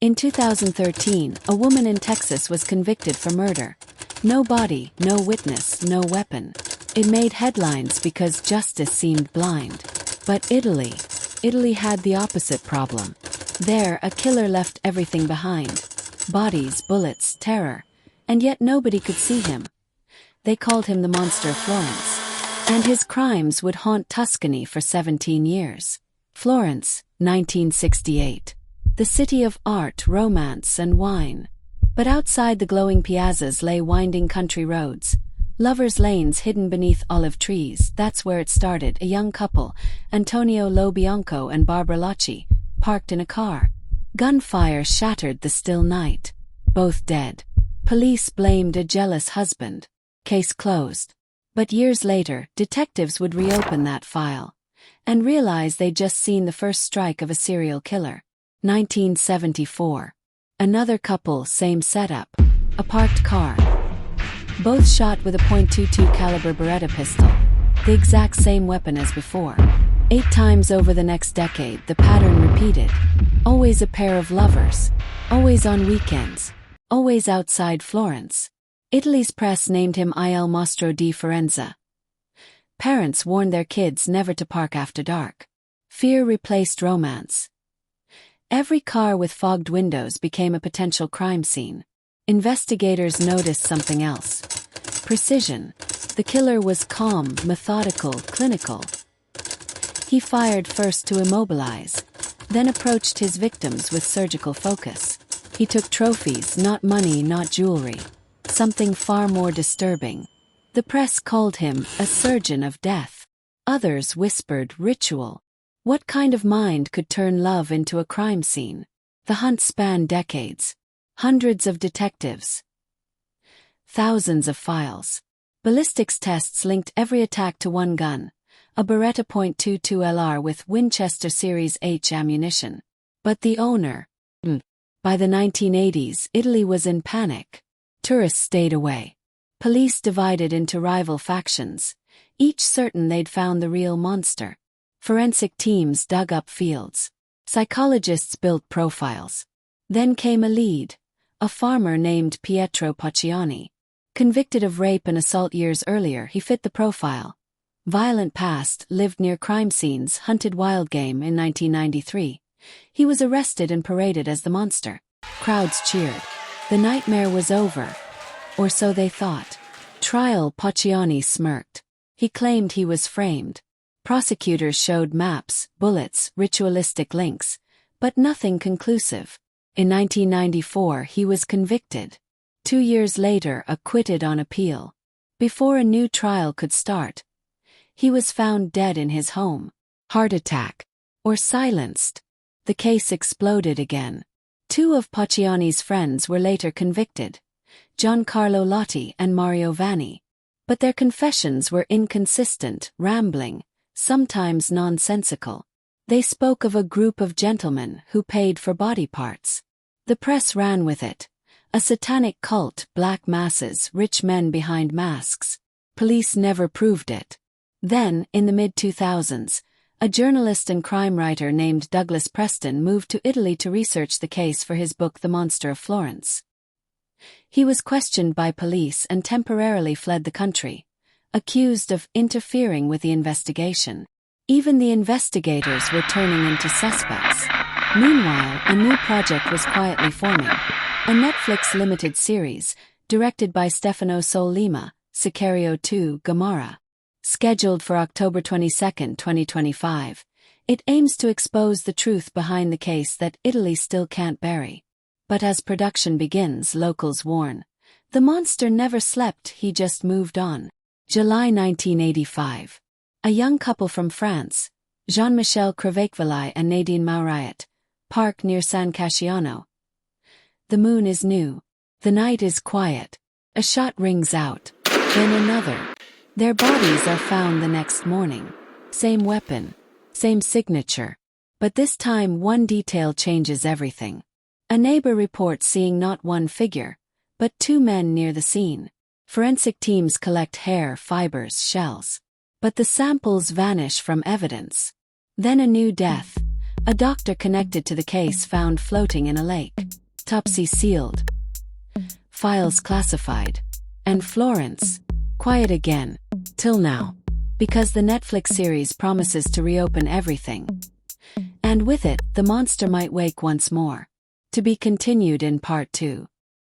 In 2013, a woman in Texas was convicted for murder. No body, no witness, no weapon. It made headlines because justice seemed blind. But Italy had the opposite problem. There, a killer left everything behind. Bodies, bullets, terror. And yet nobody could see him. They called him the Monster of Florence. And his crimes would haunt Tuscany for 17 years. Florence, 1968. The city of art, romance, and wine. But outside the glowing piazzas lay winding country roads. Lovers' lanes hidden beneath olive trees. That's where it started. A young couple, Antonio Lo Bianco and Barbara Lacci, parked in a car. Gunfire shattered the still night. Both dead. Police blamed a jealous husband. Case closed. But years later, detectives would reopen that file and realize they'd just seen the first strike of a serial killer. 1974. Another couple, same setup. A parked car. Both shot with a .22 caliber Beretta pistol. The exact same weapon as before. 8 times over the next decade, the pattern repeated. Always a pair of lovers. Always on weekends. Always outside Florence. Italy's press named him Il Mostro di Firenze. Parents warned their kids never to park after dark. Fear replaced romance. Every car with fogged windows became a potential crime scene. Investigators noticed something else. Precision. The killer was calm, methodical, clinical. He fired first to immobilize, then approached his victims with surgical focus. He took trophies, not money, not jewelry. Something far more disturbing. The press called him a surgeon of death. Others whispered ritual. What kind of mind could turn love into a crime scene? The hunt spanned decades. Hundreds of detectives. Thousands of files. Ballistics tests linked every attack to one gun, a Beretta .22 LR with Winchester Series H ammunition. But the owner? By the 1980s, Italy was in panic. Tourists stayed away. Police divided into rival factions, each certain they'd found the real monster. Forensic teams dug up fields. Psychologists built profiles. Then came a lead. A farmer named Pietro Pacciani. Convicted of rape and assault years earlier, he fit the profile. Violent past, lived near crime scenes, hunted wild game. In 1993. He was arrested and paraded as the monster. Crowds cheered. The nightmare was over. Or so they thought. Trial. Pacciani smirked. He claimed he was framed. Prosecutors showed maps, bullets, ritualistic links. But nothing conclusive. In 1994 he was convicted. 2 years later acquitted on appeal. Before a new trial could start, he was found dead in his home. Heart attack. Or silenced. The case exploded again. 2 of Pacciani's friends were later convicted. Giancarlo Lotti and Mario Vanni. But their confessions were inconsistent, rambling, sometimes nonsensical. They spoke of a group of gentlemen who paid for body parts. The press ran with it. A satanic cult, black masses, rich men behind masks. Police never proved it. Then, in the mid-2000s, a journalist and crime writer named Douglas Preston moved to Italy to research the case for his book The Monster of Florence. He was questioned by police and temporarily fled the country, accused of interfering with the investigation. Even the investigators were turning into suspects. Meanwhile, a new project was quietly forming. A Netflix limited series, directed by Stefano Sollima, Sicario 2, Gomorrah. Scheduled for October 22, 2025, it aims to expose the truth behind the case that Italy still can't bury. But as production begins, locals warn. The monster never slept, he just moved on. July 1985. A young couple from France, Jean-Michel Crevequevillai and Nadine Mauriat, park near San Casciano. The moon is new. The night is quiet. A shot rings out. Then another. Their bodies are found the next morning. Same weapon. Same signature. But this time one detail changes everything. A neighbor reports seeing not one figure, but 2 men near the scene. Forensic teams collect hair, fibers, shells. But the samples vanish from evidence. Then a new death. A doctor connected to the case found floating in a lake. Autopsy sealed. Files classified. And Florence, quiet again, till now. Because the Netflix series promises to reopen everything. And with it, the monster might wake once more. To be continued in part 2.